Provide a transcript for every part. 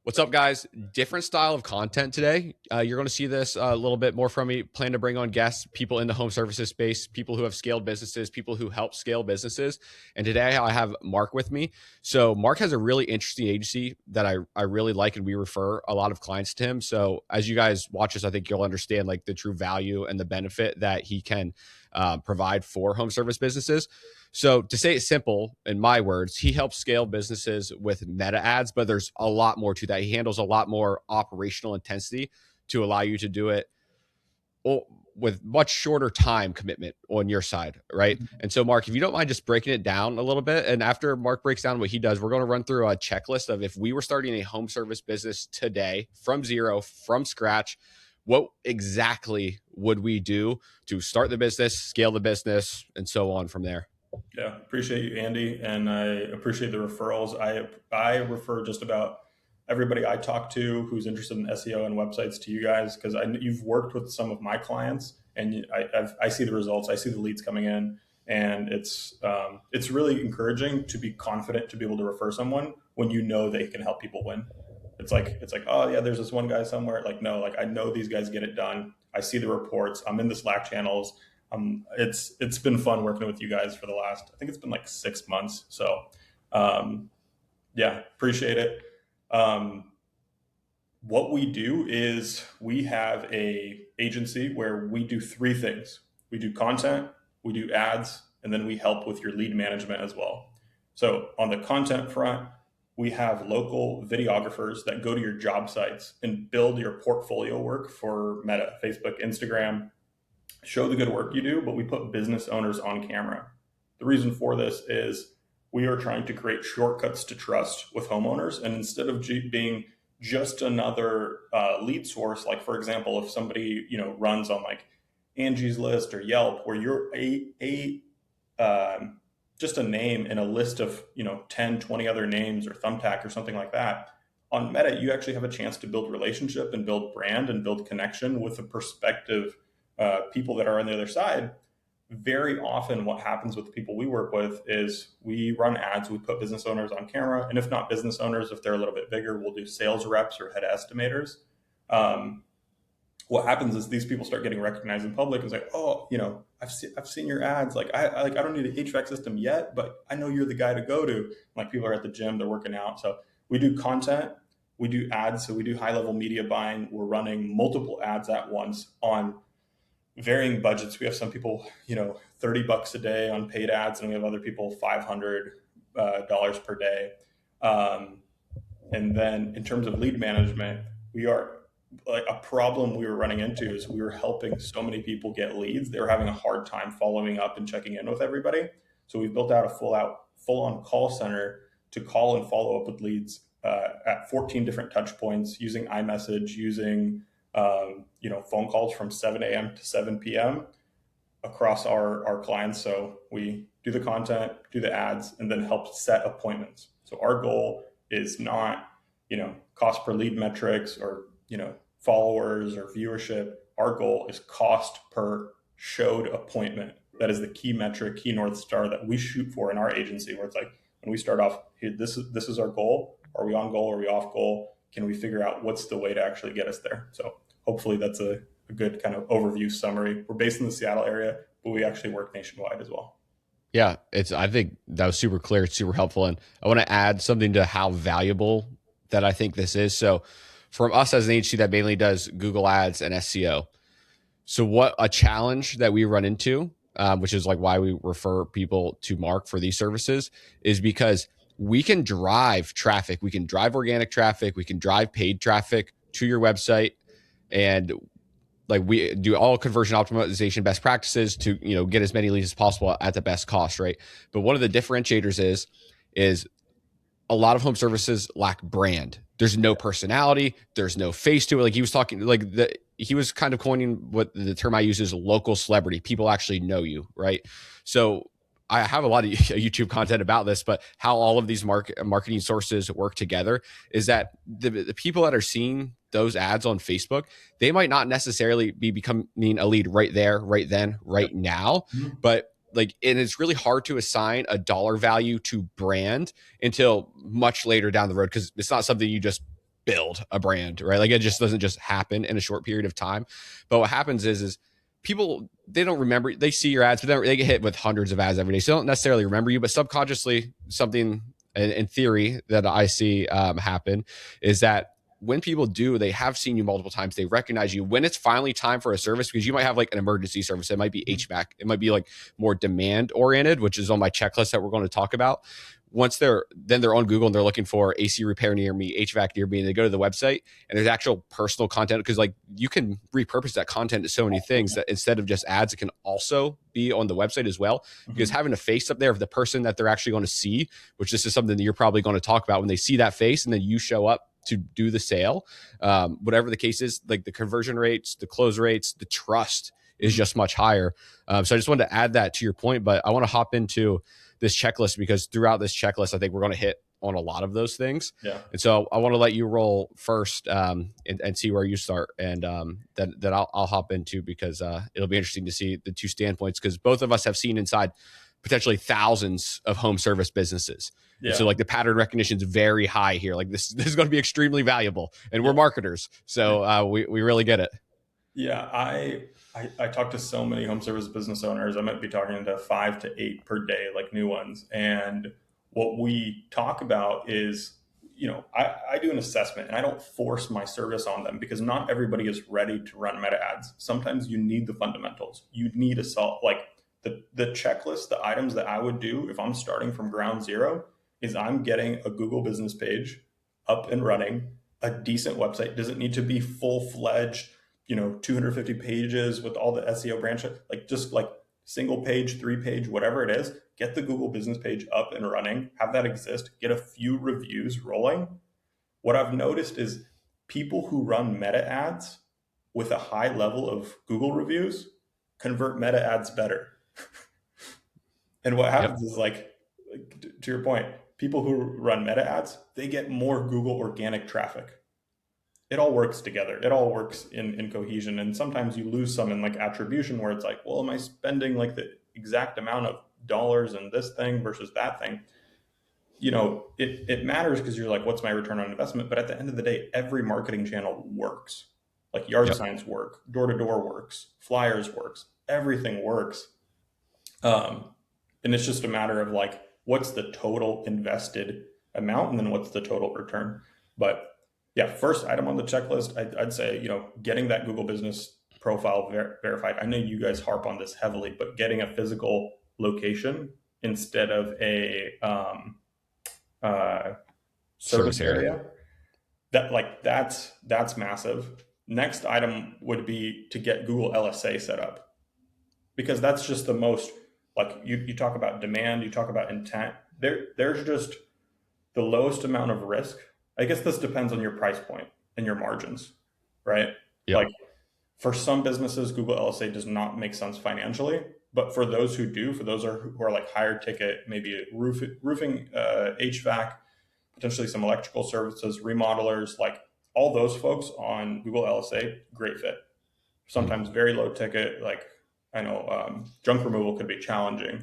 What's up, guys? Different style of content today. You're going to see this a little bit more from me. Plan to bring on guests, people in the home services space, people who have scaled businesses, people who help scale businesses. And today I have Mark with me. So Mark has a really interesting agency that I really like, and we refer a lot of clients to him. So as you guys watch this, I think you'll understand like the true value and the benefit that he can provide for home service businesses. So to say it simple, in my words, he helps scale businesses with meta ads, but there's a lot more to that. He handles a lot more operational intensity to allow you to do it with much shorter time commitment on your side, right? And so, Mark, if you don't mind just breaking it down a little bit, and after Mark breaks down what he does, we're going to run through a checklist of if we were starting a home service business today from zero, from scratch, what exactly would we do to start the business, scale the business, and so on from there? Yeah, appreciate you, Andy, and I appreciate the referrals. I refer just about everybody I talk to who's interested in SEO and websites to you guys because you've worked with some of my clients, and I see the results. I see the leads coming in, and it's really encouraging to be confident to be able to refer someone when you know they can help people win. It's like oh yeah, there's this one guy somewhere. Like no, like I know these guys get it done. I see the reports. I'm in the Slack channels. It's been fun working with you guys for the last, I think it's been like 6 months. So, um, yeah, appreciate it. Um, what we do is we have a agency where we do three things. We do content, we do ads, and then we help with your lead management as well. So on the content front, we have local videographers that go to your job sites and build your portfolio work for Meta, Facebook, Instagram, show the good work you do, but we put business owners on camera. The reason for this is we are trying to create shortcuts to trust with homeowners. And instead of being just another lead source, like for example, if somebody runs on like Angie's List or Yelp, where you're just a name in a list of 10, 20 other names or Thumbtack or something like that. On Meta, you actually have a chance to build relationship and build brand and build connection with the prospective people that are on the other side. Very often what happens with the people we work with is we run ads, we put business owners on camera, and if not business owners, if they're a little bit bigger, we'll do sales reps or head estimators. What happens is these people start getting recognized in public. It's like, oh, I've seen your ads. Like I don't need an HVAC system yet, but I know you're the guy to go to. Like people are at the gym, they're working out. So we do content, we do ads, so we do high level media buying. We're running multiple ads at once on varying budgets. We have some people, $30 a day on paid ads, and we have other people $500 per day. And then in terms of lead management, we are like a problem we were running into is we were helping so many people get leads. They were having a hard time following up and checking in with everybody. So we built out a full on call center to call and follow up with leads at 14 different touch points using iMessage, using phone calls from 7 a.m. to 7 p.m. across our clients. So we do the content, do the ads, and then help set appointments. So our goal is not, cost per lead metrics or, followers or viewership. Our goal is cost per showed appointment. That is the key metric, key North Star that we shoot for in our agency, where it's like, when we start off, hey, this is our goal. Are we on goal? Are we off goal? Can we figure out what's the way to actually get us there? So hopefully that's a good kind of overview summary. We're based in the Seattle area, but we actually work nationwide as well. Yeah, I think that was super clear. It's super helpful. And I want to add something to how valuable that I think this is. So from us as an agency that mainly does Google ads and SEO. So what a challenge that we run into, which is like why we refer people to Mark for these services, is because we can drive traffic. We can drive organic traffic. We can drive paid traffic to your website. And like we do all conversion optimization best practices to, get as many leads as possible at the best cost, right? But one of the differentiators is a lot of home services lack brand. There's no personality. There's no face to it. Like he was talking, he was kind of coining what the term I use is local celebrity. People actually know you, right? So I have a lot of YouTube content about this, but how all of these marketing sources work together is that the people that are seeing those ads on Facebook, they might not necessarily be becoming a lead right there, right then, right now, but and it's really hard to assign a dollar value to brand until much later down the road because it's not something you just build a brand, right? Like it just doesn't just happen in a short period of time. But what happens is people, they don't remember, they see your ads, but they get hit with hundreds of ads every day. So they don't necessarily remember you, but subconsciously something in theory that I see happen is that when people do, they have seen you multiple times. They recognize you when it's finally time for a service, because you might have like an emergency service. It might be HVAC. It might be like more demand oriented, which is on my checklist that we're going to talk about. Once they're on Google and they're looking for AC repair near me, HVAC near me, and they go to the website and there's actual personal content, because like you can repurpose that content to so many things that instead of just ads, it can also be on the website as well. Because having a face up there of the person that they're actually going to see, which this is something that you're probably going to talk about when they see that face and then you show up to do the sale, whatever the case is, like the conversion rates, the close rates, the trust is just much higher. So I just wanted to add that to your point, but I want to hop into this checklist because throughout this checklist, I think we're going to hit on a lot of those things. Yeah. And so I want to let you roll first and see where you start. And then I'll hop into, because it'll be interesting to see the two standpoints, because both of us have seen inside potentially thousands of home service businesses. Yeah. And so like the pattern recognition is very high here. Like this is going to be extremely valuable, and we're marketers. So we really get it. Yeah. I talk to so many home service business owners. I might be talking to 5 to 8 per day, like new ones. And what we talk about is, I do an assessment and I don't force my service on them, because not everybody is ready to run meta ads. Sometimes you need the fundamentals. You need like the checklist, the items that I would do if I'm starting from ground zero is I'm getting a Google business page up and running, a decent website. Doesn't need to be full-fledged, 250 pages with all the SEO branches, like just like single page, 3-page, whatever it is. Get the Google business page up and running, have that exist, get a few reviews rolling. What I've noticed is people who run meta ads with a high level of Google reviews convert meta ads better. And what happens is, like, to your point, people who run meta ads, they get more Google organic traffic. It all works together. It all works in cohesion. And sometimes you lose some in like attribution, where it's like, well, am I spending like the exact amount of dollars in this thing versus that thing? It matters because you're like, what's my return on investment? But at the end of the day, every marketing channel works. Like yard signs work, door-to-door works, flyers works, everything works. And it's just a matter of like, what's the total invested amount, and then what's the total return. But yeah, first item on the checklist, I'd say, getting that Google business profile verified. I know you guys harp on this heavily, but getting a physical location instead of a service area, that's massive. Next item would be to get Google LSA set up, because that's just the most, like you talk about demand, you talk about intent. There's just the lowest amount of risk. I guess this depends on your price point and your margins, right? Yep. Like for some businesses, Google LSA does not make sense financially, but for those who do, for those who are like higher ticket, maybe roofing, HVAC, potentially some electrical services, remodelers, like all those folks on Google LSA, great fit. Sometimes very low ticket, like I know junk removal could be challenging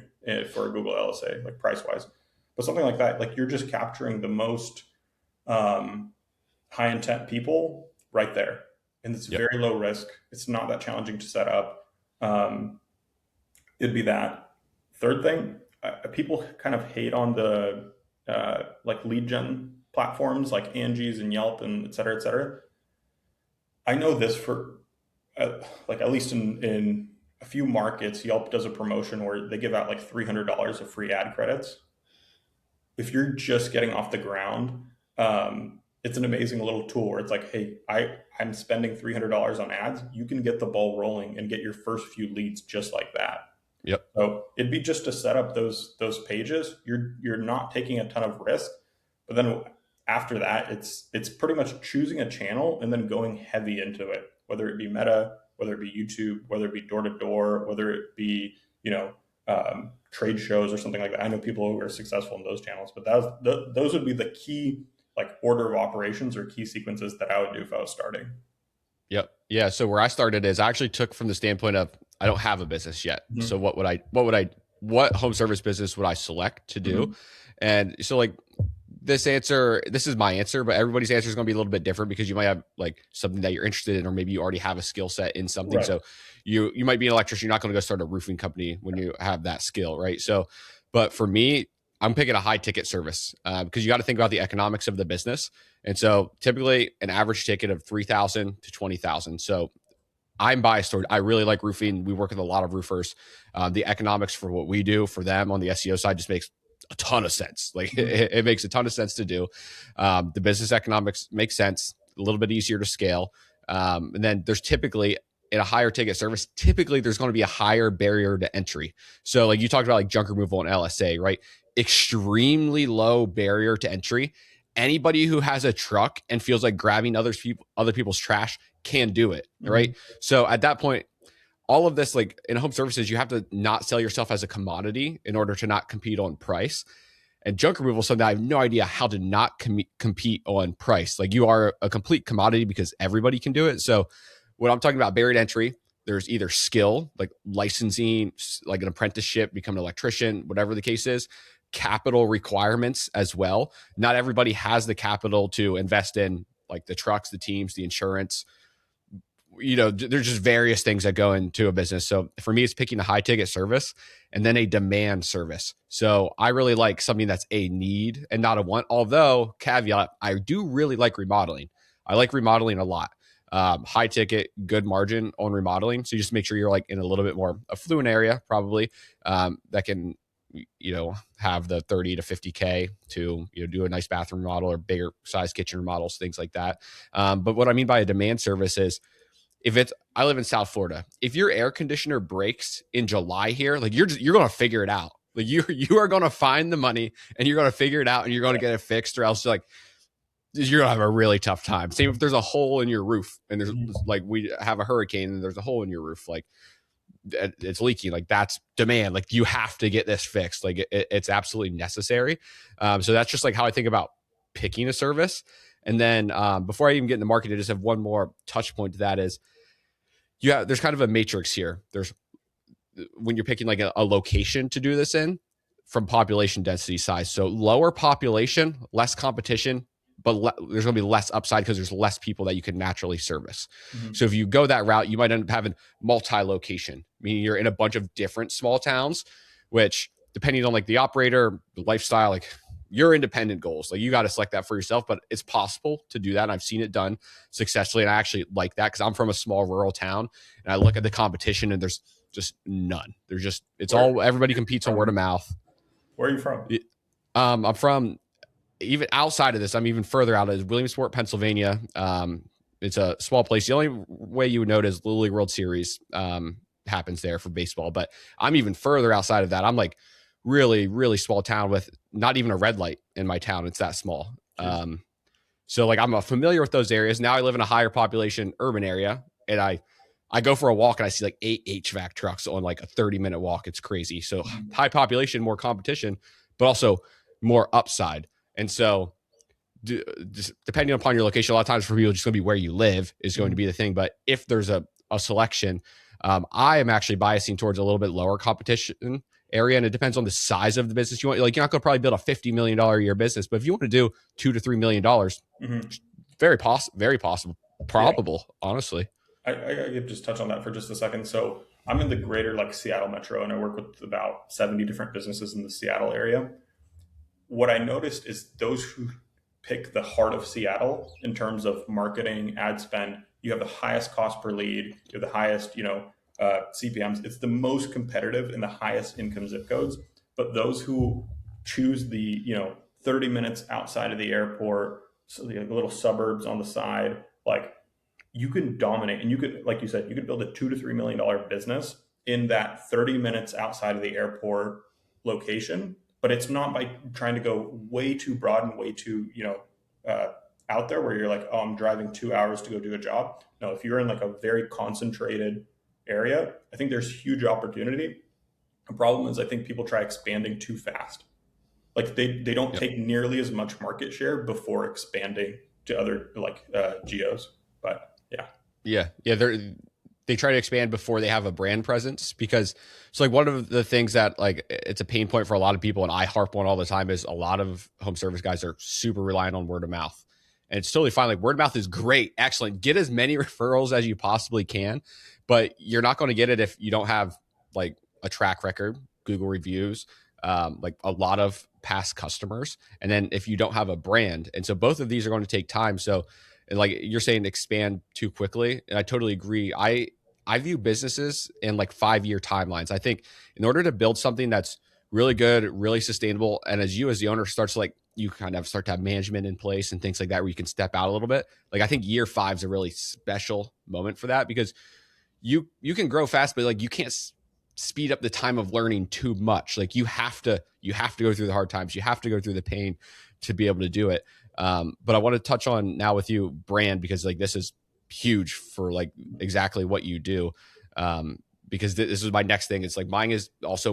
for Google LSA, like price wise, but something like that, like you're just capturing the most high intent people right there, and it's very low risk. It's not that challenging to set up. It'd be that. Third thing, people kind of hate on the like lead gen platforms like Angie's and Yelp and et cetera, et cetera. I know this for like at least in a few markets, Yelp does a promotion where they give out like $300 of free ad credits. If you're just getting off the ground, it's an amazing little tool where it's like, hey, I'm spending $300 on ads. You can get the ball rolling and get your first few leads just like that. Yep. So it'd be just to set up those pages. You're not taking a ton of risk, but then after that, it's pretty much choosing a channel and then going heavy into it, whether it be Meta, whether it be YouTube, whether it be door to door, whether it be trade shows or something like that. I know people who are successful in those channels, but those would be the key like order of operations or key sequences that I would do if I was starting. Yep. Yeah. So where I started is I actually took from the standpoint of I don't have a business yet. Mm-hmm. So what home service business would I select to do? Mm-hmm. And so like this is my answer, but everybody's answer is going to be a little bit different because you might have like something that you're interested in, or maybe you already have a skill set in something. Right. So you might be an electrician. You're not going to go start a roofing company when you have that skill, right? So, but for me, I'm picking a high ticket service because you got to think about the economics of the business. And so typically an average ticket of 3,000 to 20,000. So I'm biased toward. I really like roofing. We work with a lot of roofers. The economics for what we do for them on the SEO side just makes a ton of sense. Like it makes a ton of sense to do. The business economics makes sense. A little bit easier to scale. And then there's typically in a higher ticket service, typically there's going to be a higher barrier to entry. So like you talked about like junk removal and LSA, right? Extremely low barrier to entry. Anybody who has a truck and feels like grabbing other people's trash can do it, right? Mm-hmm. So at that point, all of this, like in home services, you have to not sell yourself as a commodity in order to not compete on price. And junk removal is something I have no idea how to not compete on price. Like you are a complete commodity because everybody can do it. So when I'm talking about barrier to entry, there's either skill, like licensing, like an apprenticeship, become an electrician, whatever the case is, capital requirements as well. Not everybody has the capital to invest in like the trucks, the teams, the insurance. There's just various things that go into a business. So for me, it's picking a high ticket service and then a demand service. So I really like something that's a need and not a want. Although, caveat, I do really like remodeling. I like remodeling a lot. High ticket, good margin on remodeling. So you just make sure you're like in a little bit more affluent area, probably that can, have the 30 to 50K to, do a nice bathroom remodel or bigger size kitchen remodels, things like that. But what I mean by a demand service is, I live in South Florida. If your air conditioner breaks in July here, like you're going to figure it out. Like you are going to find the money and you're going to figure it out and you're going to get it fixed, or else you're going to have a really tough time. Same if there's a hole in your roof and there's like we have a hurricane and there's a hole in your roof, like it's leaking. Like that's demand. Like you have to get this fixed. Like it's absolutely necessary. So that's just like how I think about picking a service. And then before I even get in the market, I just have one more touch point to that is, there's kind of a matrix here. There's when you're picking like a location to do this in from population density size. So lower population, less competition, but there's going to be less upside because there's less people that you can naturally service. Mm-hmm. So if you go that route, you might end up having multi-location, meaning you're in a bunch of different small towns, which depending on like the operator, the lifestyle, like your independent goals, like you got to select that for yourself, but it's possible to do that. And I've seen it done successfully. And I actually like that because I'm from a small rural town and I look at the competition and there's just none. Everybody competes on word of mouth. Where are you from? I'm from, even outside of this, I'm even further out, is Williamsport, Pennsylvania. It's a small place. The only way you would know it is Little League World Series happens there for baseball, but I'm even further outside of that. I'm like really, really small town with not even a red light in my town. It's that small. So like I'm familiar with those areas. Now I live in a higher population urban area and I go for a walk and I see like 8 HVAC trucks on like a 30-minute walk. It's crazy. So high population, more competition, but also more upside. And so just depending upon your location, a lot of times for people, just going to be where you live is going to be the thing. But if there's a selection, I am actually biasing towards a little bit lower competition area. And it depends on the size of the business you want. Like you're not going to probably build a $50 million a year business, but if you want to do $2 to $3 million, very possible, probable, honestly. I could just touch on that for just a second. So I'm in the greater like Seattle metro and I work with about 70 different businesses in the Seattle area. What I noticed is those who pick the heart of Seattle in terms of marketing, ad spend, you have the highest cost per lead, you have the highest, CPMs. It's the most competitive in the highest income zip codes. But those who choose the, 30 minutes outside of the airport, so the little suburbs on the side, like you can dominate and you could, like you said, you could build a $2 to $3 million business in that 30 minutes outside of the airport location. But it's not by trying to go way too broad and way too, out there where you're like, oh, I'm driving 2 hours to go do a job. No, if you're in like a very concentrated area, I think there's huge opportunity. The problem is I think people try expanding too fast. Like they don't take nearly as much market share before expanding to other like geos. But yeah. they try to expand before they have a brand presence, because it's like one of the things that like it's a pain point for a lot of people, and I harp on all the time, is a lot of home service guys are super reliant on word of mouth. And it's totally fine. Like word of mouth is great, excellent. Get as many referrals as you possibly can, but you're not going to get it if you don't have like a track record, Google reviews, like a lot of past customers, and then if you don't have a brand. And so both of these are going to take time. So like you're saying, expand too quickly, and I totally agree. I view businesses in like 5-year timelines. I think in order to build something that's really good, really sustainable, and as you as the owner starts to like, you kind of start to have management in place and things like that where you can step out a little bit. Like I think year 5 is a really special moment for that, because you can grow fast, but like you can't speed up the time of learning too much. Like you have to go through the hard times, you have to go through the pain to be able to do it. But I want to touch on now with you brand, because like this is huge for like exactly what you do. Because this is my next thing. It's like mine is also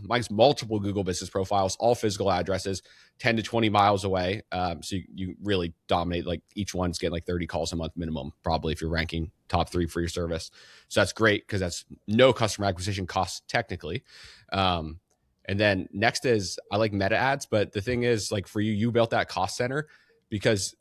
mine's multiple Google business profiles, all physical addresses, 10 to 20 miles away. So you really dominate. Like each one's getting like 30 calls a month minimum, probably, if you're ranking top 3 for your service. So that's great, because that's no customer acquisition costs technically. And then next is I like meta ads, but the thing is, like for you, you built that cost center, because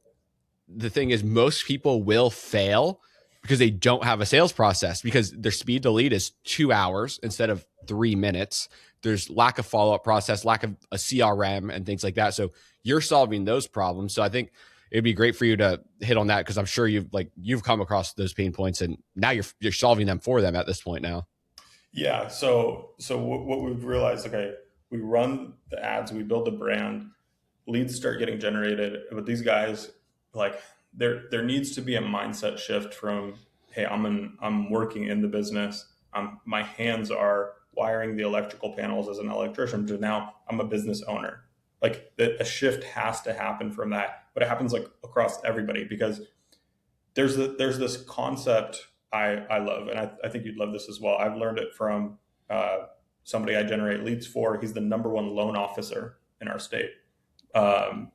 the thing is most people will fail because they don't have a sales process, because their speed to lead is 2 hours instead of 3 minutes. There's lack of follow-up process, lack of a CRM and things like that. So you're solving those problems. So I think it'd be great for you to hit on that, because I'm sure you've come across those pain points, and now you're solving them for them at this point now. Yeah. So what we've realized, okay, we run the ads, we build the brand, leads start getting generated, but these guys, like, there needs to be a mindset shift from, hey, I'm working in the business, my hands are wiring the electrical panels as an electrician, to now I'm a business owner. Like a shift has to happen from that, but it happens like across everybody, because there's this concept I love, and I think you'd love this as well. I've learned it from somebody I generate leads for. He's the number one loan officer in our state. Um,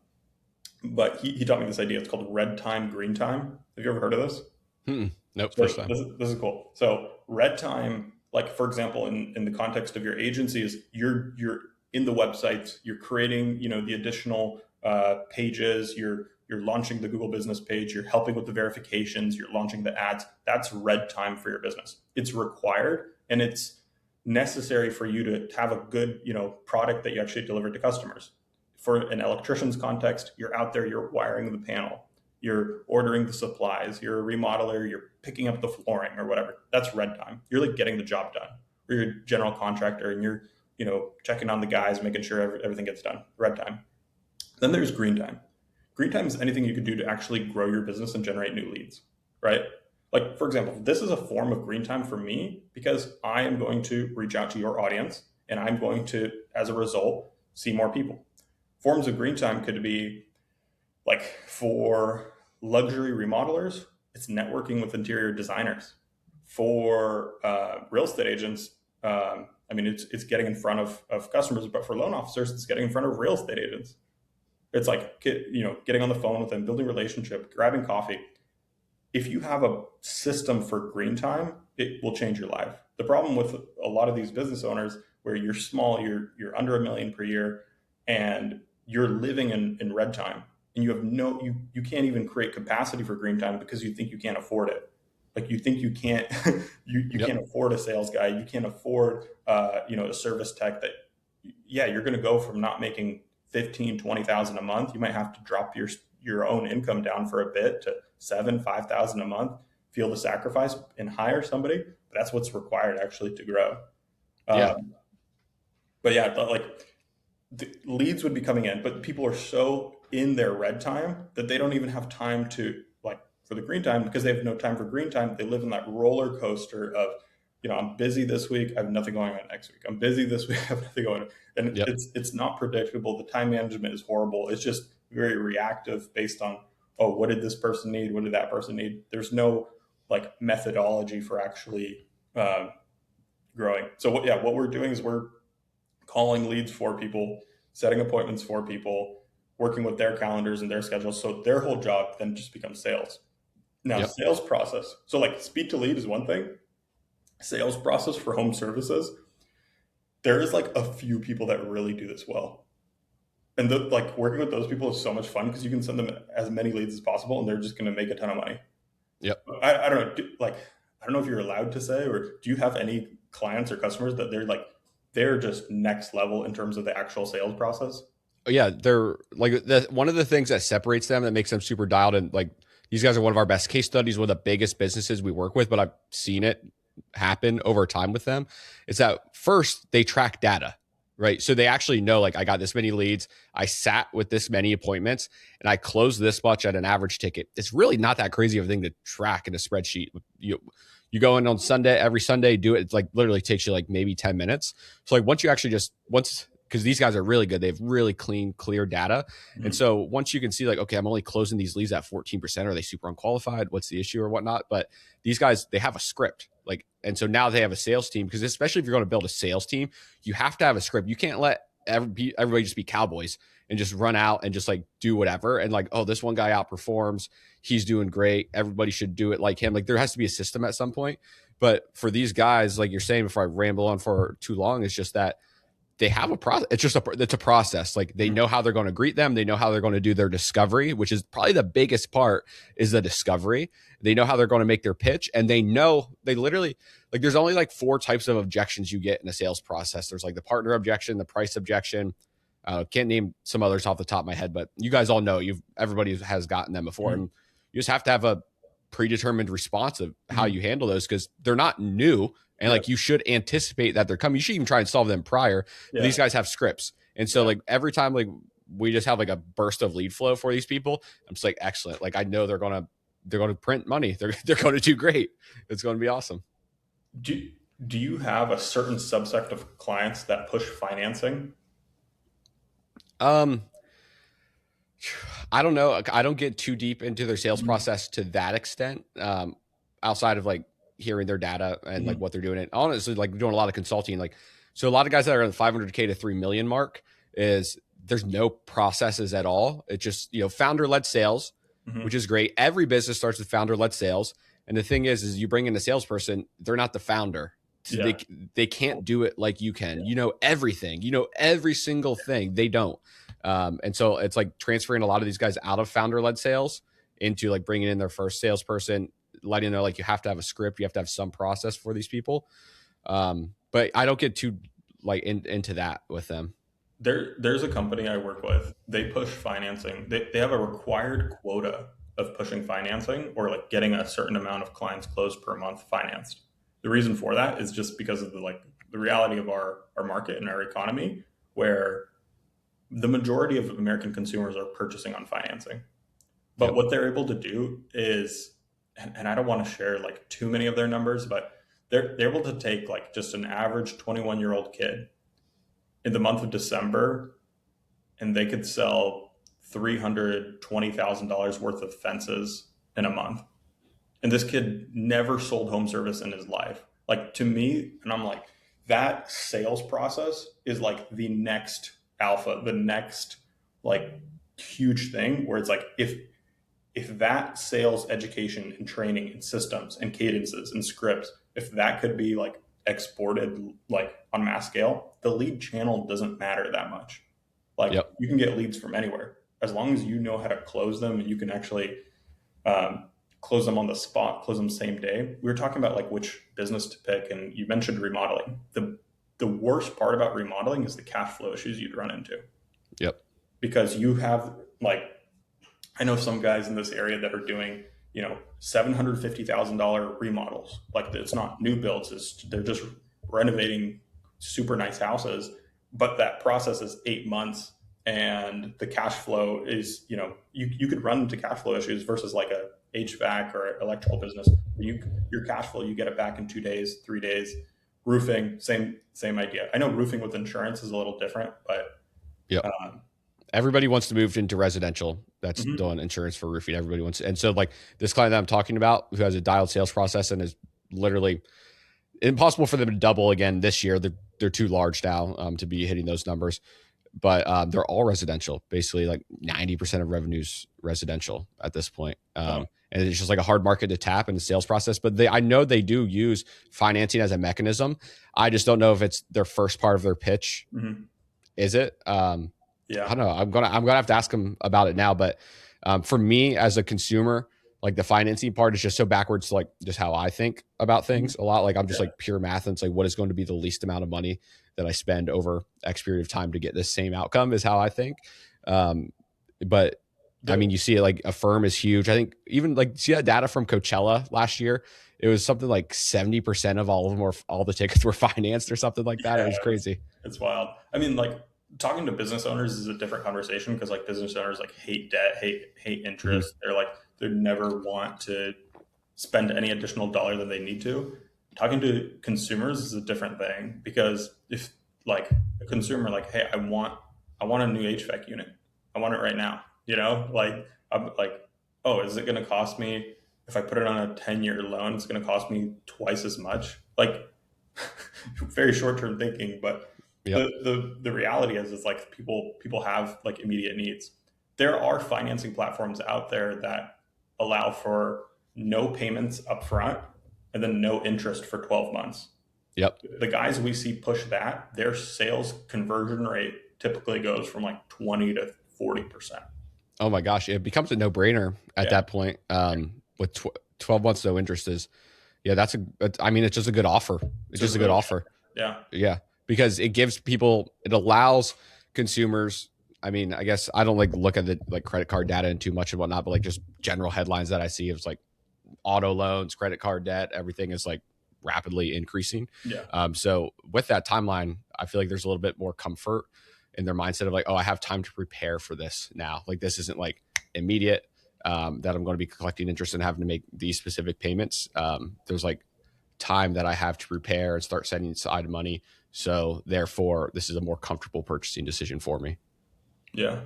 but he taught me this idea. It's called red time, green time. Have you ever heard of this? Nope, So first time. this is cool. So red time, like for example, in the context of your agency, is you're in the websites, you're creating, the additional pages, you're launching the Google business page, you're helping with the verifications, you're launching the ads. That's red time for your business. It's required, and it's necessary for you to have a good, product that you actually deliver to customers. For an electrician's context, you're out there, you're wiring the panel, you're ordering the supplies, you're a remodeler, you're picking up the flooring or whatever. That's red time. You're like getting the job done. Or you're a general contractor and you're, checking on the guys, making sure everything gets done. Red time. Then there's green time. Green time is anything you can do to actually grow your business and generate new leads, right? Like, for example, this is a form of green time for me, because I am going to reach out to your audience and I'm going to, as a result, see more people. Forms of green time could be like for luxury remodelers, it's networking with interior designers. For real estate agents, it's getting in front of customers, but for loan officers, it's getting in front of real estate agents. It's like, getting on the phone with them, building relationship, grabbing coffee. If you have a system for green time, it will change your life. The problem with a lot of these business owners, where you're small, you're under $1 million per year, and you're living in red time, and you have you can't even create capacity for green time because you think you can't afford it. Like you think you can't, you Yep. can't afford a sales guy. You can't afford, a service tech that, yeah, you're going to go from not making 15, 20,000 a month. You might have to drop your own income down for a bit to 5,000 a month, feel the sacrifice and hire somebody. But that's what's required actually to grow. Yeah. Um, but yeah, like the leads would be coming in, but people are so in their red time that they don't even have time to, like, for the green time, because they have no time for green time. They live in that roller coaster of, I'm busy this week, I have nothing going on next week. I'm busy this week, I have nothing going on. And Yep. it's not predictable. The time management is horrible. It's just very reactive based on, oh, what did this person need? What did that person need? There's no like methodology for actually growing. So what we're doing is we're calling leads for people, setting appointments for people, working with their calendars and their schedules. So their whole job then just becomes sales. Now, Yep. sales process. So, like, speed to lead is one thing. Sales process for home services, there is like a few people that really do this well. And like working with those people is so much fun because you can send them as many leads as possible, and they're just going to make a ton of money. Yep. I don't know, like I don't know if you're allowed to say, or do you have any clients or customers that they're just next level in terms of the actual sales process? Yeah, they're like one of the things that separates them that makes them super dialed and like these guys are one of our best case studies, one of the biggest businesses we work with, but I've seen it happen over time with them. Is that first they track data, right? So they actually know like I got this many leads, I sat with this many appointments, and I closed this much at an average ticket. It's really not that crazy of a thing to track in a spreadsheet. You go in on Sunday, every Sunday, do it. It's like literally takes you like maybe 10 minutes. So like once you actually just once because these guys are really good. They have really clean, clear data. And Mm-hmm. so once you can see like, okay, I'm only closing these leads at 14%. Are they super unqualified? What's the issue or whatnot? But these guys, they have a script. Like, and so now they have a sales team because especially if you're going to build a sales team, you have to have a script. You can't let everybody just be cowboys and just run out and just like do whatever. And like, oh, this one guy outperforms. He's doing great. Everybody should do it like him. Like there has to be a system at some point. But for these guys, like you're saying, before I ramble on for too long, it's just that they have a process. It's a process. Like they know how they're going to greet them. They know how they're going to do their discovery, which is probably the biggest part is the discovery. They know how they're going to make their pitch, and they know they literally like there's only like 4 types of objections you get in a sales process. There's like the partner objection, the price objection. Can't name some others off the top of my head, but you guys all know everybody has gotten them before, Mm-hmm. and you just have to have a predetermined response of how Mm-hmm. you handle those because they're not new. And Yeah. like you should anticipate that they're coming. You should even try and solve them prior. But Yeah. these guys have scripts. And so Yeah. like every time like we just have like a burst of lead flow for these people, I'm just like excellent. Like I know they're gonna print money. They're gonna do great. It's gonna be awesome. Do, do you have a certain subset of clients that push financing? Um I don't know. I don't get too deep into their sales Mm-hmm. process to that extent. Outside of like hearing their data and like Mm-hmm. what they're doing. And honestly, like doing a lot of consulting, like so a lot of guys that are in the 500K to 3 million mark is there's no processes at all. It's just founder led sales, which Mm-hmm. is great. Every business starts with founder led sales, and the thing is you bring in a salesperson, they're not the founder. So Yeah. they can't do it like you can. You know everything. You know every single thing. They don't. And so it's like transferring a lot of these guys out of founder led sales into like bringing in their first salesperson, letting them know like you have to have a script, you have to have some process for these people. But I don't get too like into that with them. There's a company I work with. They push financing. They have a required quota of pushing financing or like getting a certain amount of clients closed per month financed. The reason for that is just because of the reality of our market and our economy, where the majority of American consumers are purchasing on financing. But Yep. what they're able to do is, and I don't want to share like too many of their numbers, but they're able to take like just an average 21-year-old kid in the month of December, and they could sell $320,000 worth of fences in a month. And this kid never sold home service in his life. Like to me, and I'm like, that sales process is like the next alpha, the next like huge thing where it's like if that sales education and training and systems and cadences and scripts, if that could be like exported like on mass scale, the lead channel doesn't matter that much. Like Yep. you can get leads from anywhere as long as you know how to close them and you can actually um, close them on the spot, close them same day. We were talking about like which business to pick, and you mentioned remodeling. The worst part about remodeling is the cash flow issues you'd run into Yep. because you have like I know some guys in this area that are doing, $750,000 remodels. Like it's not new builds; they're just renovating super nice houses. But that process is 8 months, and the cash flow is, you could run into cash flow issues versus like a HVAC or electrical business. Your cash flow you get it back in 2 days, 3 days. Roofing, same idea. I know roofing with insurance is a little different, but Yep. um, Everybody wants to move into residential. That's mhm, doing insurance for roofing. Everybody wants, and so like this client that I'm talking about, who has a dialed sales process and is literally impossible for them to double again this year. They're too large now to be hitting those numbers, but they're all residential. Basically, like 90% of revenues residential at this point. oh, and it's just like a hard market to tap in the sales process. But I know they do use financing as a mechanism. I just don't know if it's their first part of their pitch. Mm-hmm. Is it? I Yeah. don't know. I'm gonna have to ask them about it now. But for me as a consumer, like the financing part is just so backwards to like just how I think about things a lot. Like I'm just Yeah. like pure math, and it's like what is going to be the least amount of money that I spend over X period of time to get this same outcome is how I think. But I mean, you see it like a firm is huge. I think even like see that data from Coachella last year. It was something like 70% of all of them were all the tickets were financed or something like that. It Yeah, was crazy. it's wild. I mean, like talking to business owners is a different conversation because like business owners like hate debt, hate Mhm. interest. They're like they never want to spend any additional dollar than they need to. Talking to consumers is a different thing because if like a consumer like, hey, I want a new HVAC unit. I want it right now. You know, like I'm like, oh, is it going to cost me if I put it on a 10-year loan? It's going to cost me twice as much. Like very short term thinking, but Yep. the reality is like people have like immediate needs. There are financing platforms out there that allow for no payments up front and then no interest for 12 months. Yep. The guys we see push that, their sales conversion rate typically goes from like 20 to 40%. Oh my gosh, it becomes a no brainer at Yeah. that point. With 12 months no interest is, yeah, I mean, it's just a good offer. It's So just a good offer. yeah. Yeah, because it gives people, it allows consumers. I mean, I guess I don't like look at the like credit card data and too much and whatnot, but like just general headlines that I see is like auto loans, credit card debt, everything is like rapidly increasing. Yeah. So with that timeline, I feel like there's a little bit more comfort in their mindset of like, oh, I have time to prepare for this now. Like this isn't like immediate that I'm going to be collecting interest and having to make these specific payments. There's like time that I have to prepare and start setting aside money. So therefore, this is a more comfortable purchasing decision for me. Yeah.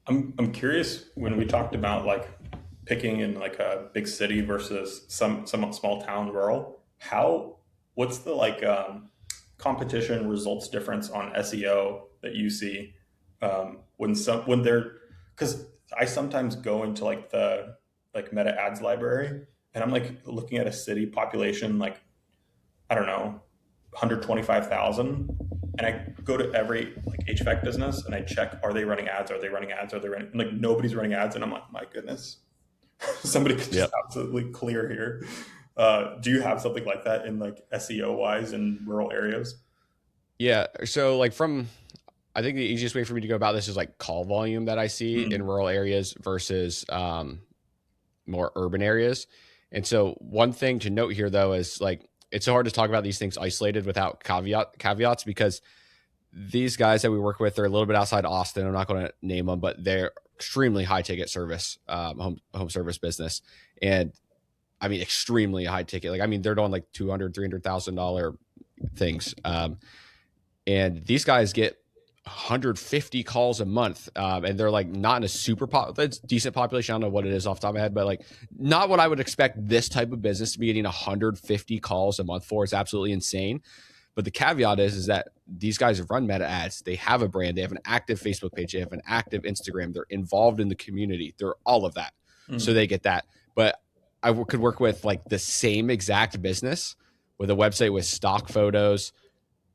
I'm curious when we talked about like picking in like a big city versus some small town rural. How what's the like competition results difference on SEO that you see when they're because I sometimes go into like the like meta ads library and I'm like looking at a city population like I don't know 125,000 and I go to every like HVAC business and I check are they running ads, are they running ads, are they running and, like nobody's running ads and I'm like my goodness somebody could just Yep. absolutely clear here. Do you have something like that in like SEO wise in rural areas? Yeah. So like I think the easiest way for me to go about this is like call volume that I see in Mm, rural areas versus more urban areas. And so one thing to note here though is like it's so hard to talk about these things isolated without caveats because these guys that we work with are a little bit outside Austin. I'm not going to name them, but they're extremely high ticket service, home service business. And I mean, extremely high ticket. Like, I mean, they're doing like 200, $300,000 things. And these guys get 150 calls a month, and they're like not in a that's decent population. I don't know what it is off the top of my head, but like not what I would expect this type of business to be getting 150 calls a month for. It's absolutely insane. But the caveat is that these guys have run meta ads. They have a brand. They have an active Facebook page. They have an active Instagram. They're involved in the community. They're all of that. So mm, they get that. But could work with like the same exact business with a website with stock photos,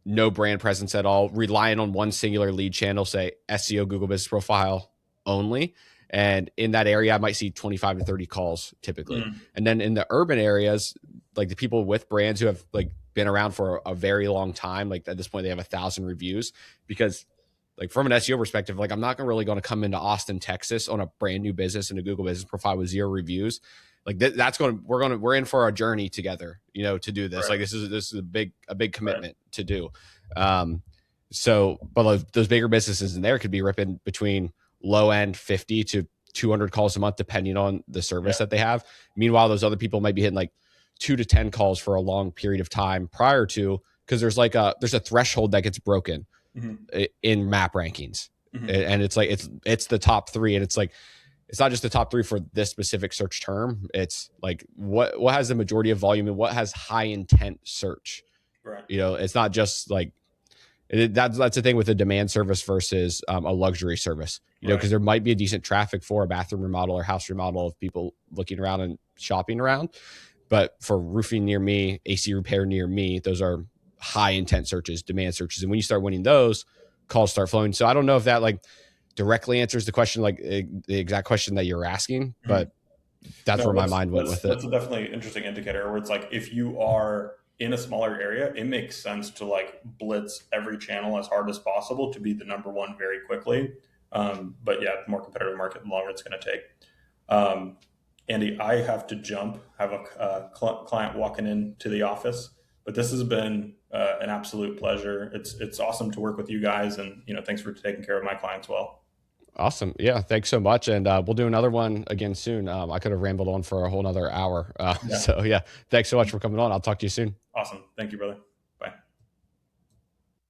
no brand presence at all, relying on one singular lead channel, say SEO, Google Business Profile only. And in that area, I might see 25 to 30 calls typically. mm, And then in the urban areas, like the people with brands who have like been around for a very long time, like at this point, they have 1,000 reviews because like from an SEO perspective, like I'm not really going to come into Austin, Texas on a brand new business and a Google Business Profile with 0 reviews. Like that's we're in for a journey together, to do this. right, Like this is a big right. commitment to do. Um, so, but like, those bigger businesses in there could be ripping between low end 50 to 200 calls a month, depending on the service Yeah. that they have. Meanwhile, those other people might be hitting like 2 to 10 calls for a long period of time prior to, because there's a threshold that gets broken Hmm. in map rankings. Hmm. And it's like it's the top 3, and it's like it's not just the top 3 for this specific search term. It's like what has the majority of volume and what has high intent search. Right. It's not just like That's the thing with a demand service versus a luxury service, Right. because there might be a decent traffic for a bathroom remodel or house remodel of people looking around and shopping around. But for roofing near me, AC repair near me, those are high intent searches, demand searches. And when you start winning those, calls start flowing. So I don't know if that like directly answers the question, like the exact question that you're asking, Mhm. but that's No, where my mind went with it. that's a definitely interesting indicator where it's like if you are in a smaller area, it makes sense to like blitz every channel as hard as possible to be the number one very quickly. But yeah, the more competitive market, the longer it's going to take. Um, Andy, I have to jump. I have a client walking into the office, but this has been an absolute pleasure. It's awesome to work with you guys, and thanks for taking care of my clients well. Awesome. Yeah. Thanks so much. And we'll do another one again soon. I could have rambled on for a whole nother hour. Yeah, So yeah, thanks so much for coming on. I'll talk to you soon. awesome. Thank you, brother.